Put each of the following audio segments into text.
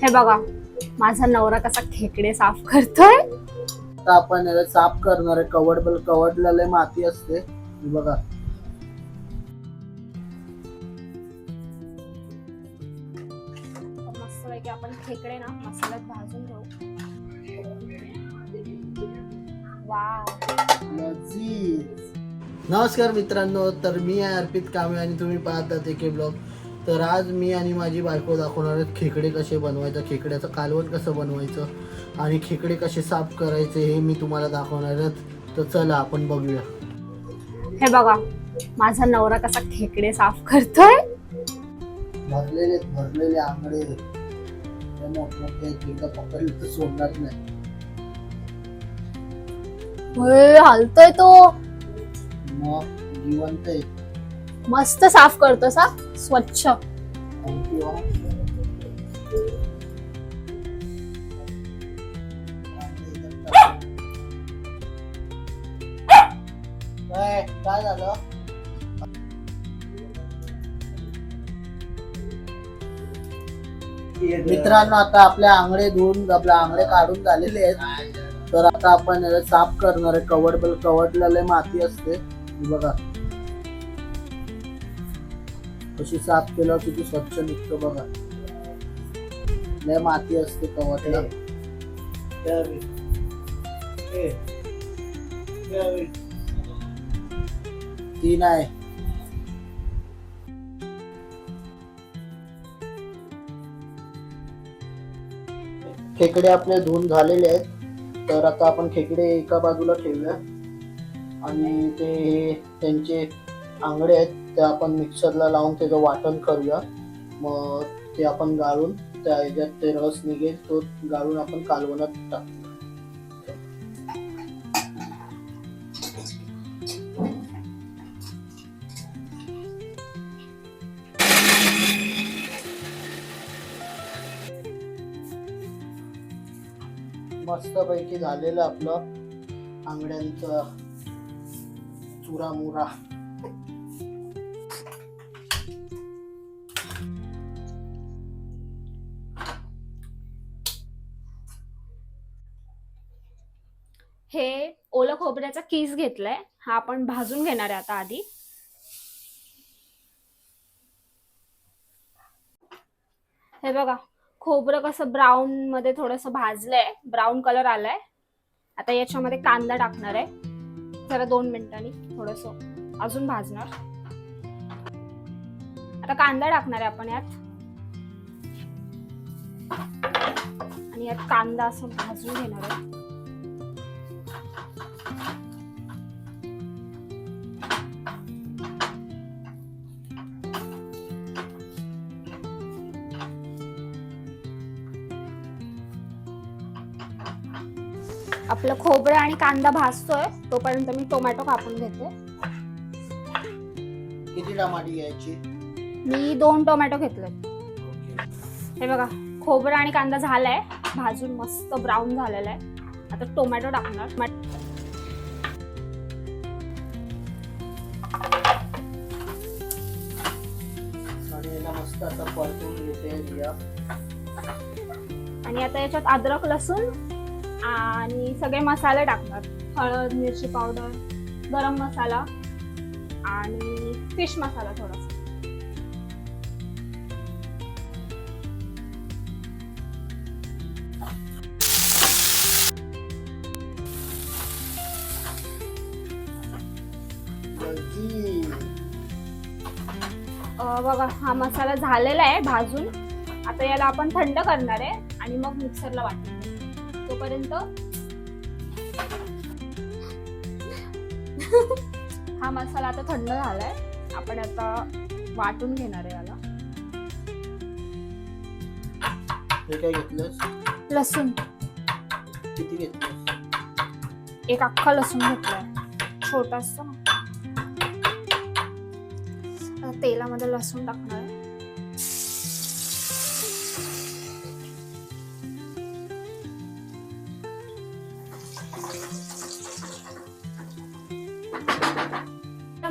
हे बघा माझा नवरा कसा खेकडे साफ करतोय। आता आपण याला साफ करणार आहे। कवडला लय माती असते, हे बघा। मस्त पैकी आपण खेकडे ना मसाल्यात भाजून घेऊ। वाव, लजीज। नमस्कार मित्रांनो, तर मी आहे अर्पित कांबळे आणि तुम्ही पाहता के ब्लॉग। तर आज मी आणि माझी बायको दाखवणार आहेत खेकडे कसे बनवायचं, खेकड्याचं कालवण कसं बनवायचं आणि खेकडे कसे साफ करायचे हे मी तुम्हाला दाखवणार आहे। तर चला आपण बघूया। हे बघा माझा नवरा कसा खेकडे साफ करतोय। भरलेले आंगडे मोठमोठे एकदा पकडले तर सोडणार नाही। हलतोय तो, मग जिवंत आहे। मस्त साफ करतो सा, स्वच्छ। काय झालं? मित्रांनो, आता आपल्या आंगडे धुवून आपले आंगडे काढून झालेले आहेत। तर आता आपण याला साफ करणार आहे। कवडला लय माती असते, हे बघा। कशी साफ केलं किती स्वच्छ निघतो बघा। लय माती असते कवडला। ती नाही। खेकडे आपले धुवून झालेले आहेत। तर आता आपण खेकडे एका बाजूला ठेवूया आणि ते त्यांचे आंगडे आहेत ते आपण मिक्सरला लावून त्याचं वाटण करूया। मग ते आपण गाळून त्या ह्याच्यात ते रस निघेल तो गाळून आपण कालवणात टाकूया। मस्त पैकी झालेलं आपलं आंगड्यांचा चुरामुरा। हे ओलं खोबऱ्याचा किस घेतलाय, हा आपण भाजून घेणार आहे आता आधी। हे बघा खोबरं कसं ब्राऊन मध्ये थोडस भाजलंय, ब्राऊन कलर आलाय। आता याच्यामध्ये कांदा टाकणार आहे, जरा 2 मिनिटांनी थोडस अजून भाजणार। आता कांदा टाकणार आहे आपण यात आणि यात कांदा असं भाजून घेणार आहे। आपलं खोबरं आणि कांदा भाजतोय तोपर्यंत मी टोमॅटो कापून घेते। किती टमाटी घ्यायची? मी 2 टोमॅटो घेतले। हे बघा खोबरं आणि कांदा झालाय भाजून, मस्त ब्राऊन झालेला आहे। आता टोमॅटो टाकणार। आणि याला मस्त आता परतून घेते। आणि आता याच्यात अद्रक लसूण आणि सगळे मसाले टाकणार। हळद, मिरची पावडर, गरम मसाला आणि फिश मसाला थोडासा। बघा हा मसाला झालेला आहे भाजून। आता याला आपण थंड करणार आहे आणि मग मिक्सरला वाटणार। तोपर्यंत हा मसाला आता थंड झालाय, आपण आता वाटून घेणार आहे याला। हे काय घेतलंस? लसूण किती घेतलंस? एक अख्खा लसूण घेतलाय, छोटा असतो ना। तेलामध्ये लसूण टाकणार आहे।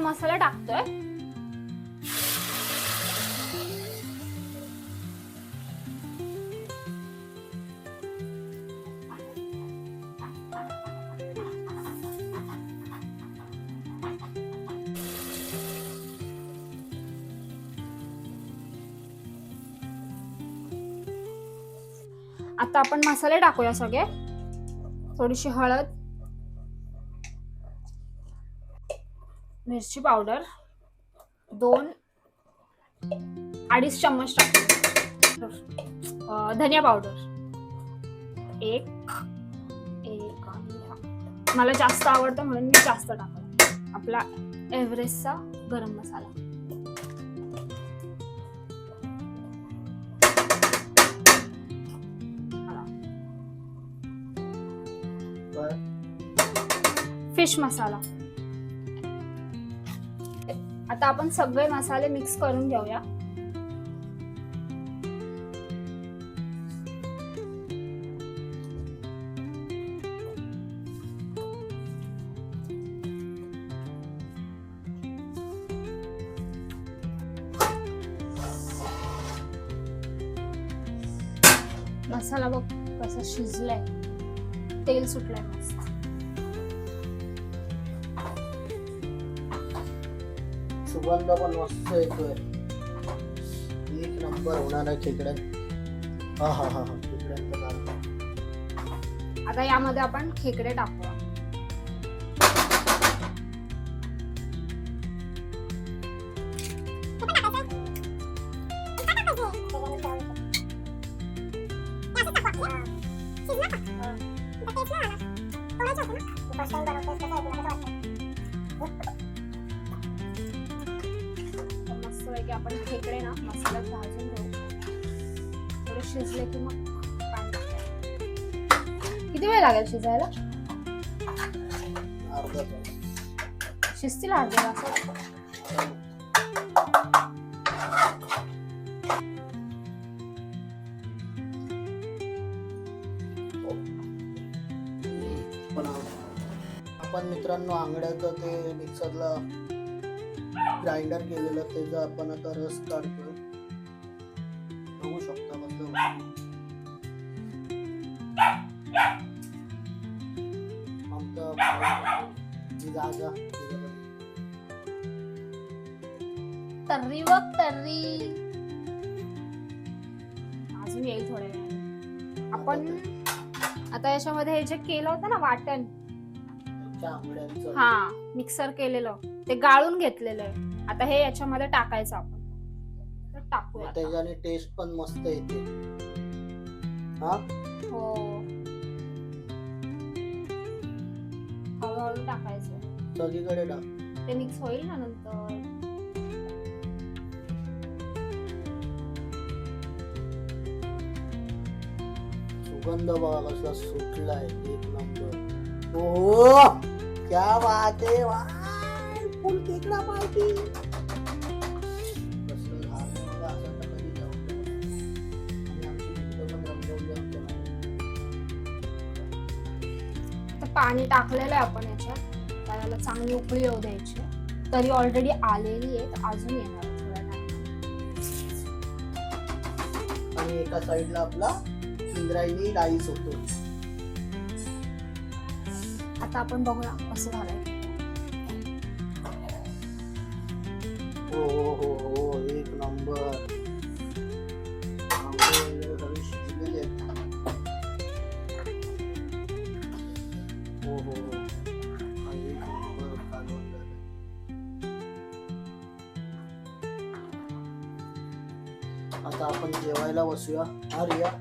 मसाला टाकतोय। आता आपण मसाले टाकूया सगळे. थोडीशी हळद, मिरची पावडर 2-2.5 चम्मच टाकू. धनिया पावडर 1 आणि मला जास्त आवडतं म्हणून मी जास्त टाकलं. आपला एव्हरेस्टचा गरम मसाला. फिश मसाला. आता आपण सगळे मसाले मिक्स करून घेऊया. मसाला बघ कसा शिजलाय, तेल सुटलंय मस्त. सुगंध पण मस्त येतोय. एक नंबर होणार आहे खेकड्यात. हा खेकड्यांचा. आता यामध्ये आपण खेकडे टाकूया. मस्त पैकी आपण खेकडे ना मसाल्यात भाजून घेऊ. थोडे शिजले की मग पाणी टाकायचं. किती वेळ लागेल शिजायला? अर्धा तास. शिजतील अर्धा तास. आपण मित्रांनो आंगड्याचं ते मिक्सरला ग्राइंडर केलेलं त्याचा आपण आता रस काढतोय. बघू शकता कसं जी जागा तर्री बघ तर्री. अजून येईल थोड्या वेळाने. आपण आता याच्यामध्ये हे जे केलं होतं ना वाटण, आंगड्यांचं हा मिक्सर केलेलं ते गाळून घेतलेलं आहे. आता हे याच्यामध्ये टाकायचं आपण. तर टाकूया आता. त्याच्याने टेस्ट पण मस्त येते. हा हो हळूहळू टाकायचं. सगळीकडे टाक. ते मिक्स होईल ना नंतर. सुगंध बघा कसला सुटलाय. एक नंबर. ओ क्या बात है. फुल खेकडा पार्टी. कसं झालं बघा. असं तर कधी जाऊ नये. आणि आमची मित्र पण रंगवली आपल्याला. तर पाणी टाकलेलं आहे आपण याच्यात. त्याला चांगली उकळी येऊ द्यायची. तरी ऑलरेडी आलेली आहे, तर अजून येणार आहे थोड्या टाइम. आणि एका साइडला आपला इंद्रायणी राईस होतो. आता आपण बघूया कसं झालंय. हो हो हो हो एक नंबर. सगळे शिजलेले आहेत. हो हो हो एक नंबर कालवण झालं. आता आपण जेवायला बसूया. हा रिया,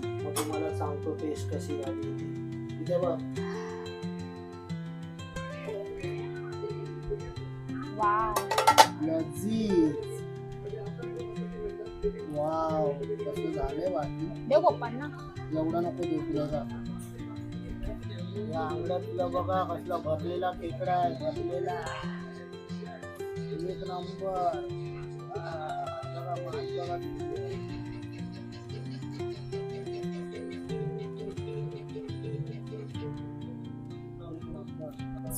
मग तुम्हाला सांगतो टेस्ट कशी झाली. ठीक आहे बघ. वाव लजीज. वाव कसं झालंय बाकी. देव पप्पांना एवढा नको देऊ तुला जा. या आंगड्यातला बघा कसला भरलेला खेकडा आहे. भरलेला एक नंबर. बघा मास बघा.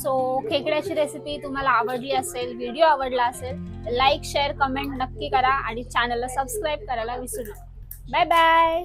सो खेकड्याची रेसिपी तुम्हाला आवडली असेल, व्हिडिओ आवडला असेल, लाईक शेअर कमेंट नक्की करा आणि चॅनलला सबस्क्राईब करायला विसरू नका. Bye bye.